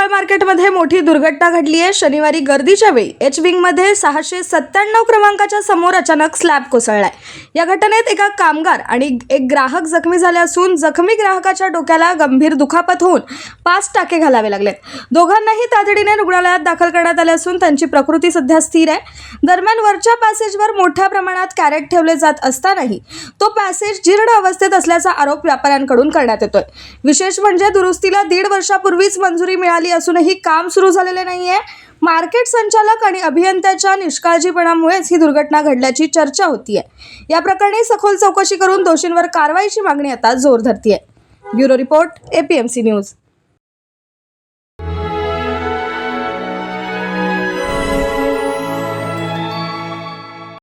फळ मार्केटमध्ये मोठी दुर्घटना घडली आहे। शनिवारी गर्दीच्या वेळी एच विंगमध्ये 697 क्रमांकाच्या समोर अचानक स्लॅब कोसळलाय। या घटनेत एका कामगार आणि एक ग्राहक जखमी झाले असून जखमी ग्राहकाच्या डोक्याला गंभीर दुखापत होऊन 5 टाके घालावे लागलेत। दोघांनाही तातडीने रुग्णालयात दाखल करण्यात आले असून त्यांची प्रकृती सध्या स्थिर आहे। दरम्यान वरच्या पॅसेजवर मोठ्या प्रमाणात कॅरेट ठेवले जात असतानाही तो पॅसेज जीर्ण अवस्थेत असल्याचा आरोप व्यापाऱ्यांकडून करण्यात येतोय। विशेष म्हणजे दुरुस्तीला 1.5 वर्षापूर्वीच मंजुरी मिळाली असूनही काम सुरू झालेले नाहीये। मार्केट संचालक आणि अभियंत्याच्या निष्काळजीपणामुळेच ही दुर्घटना घडल्याची चर्चा होतीये। या प्रकरणी सखोल चौकशी करून दोषींवर कारवाईची मागणी आता जोर धरतीये। Bureau report APMC news.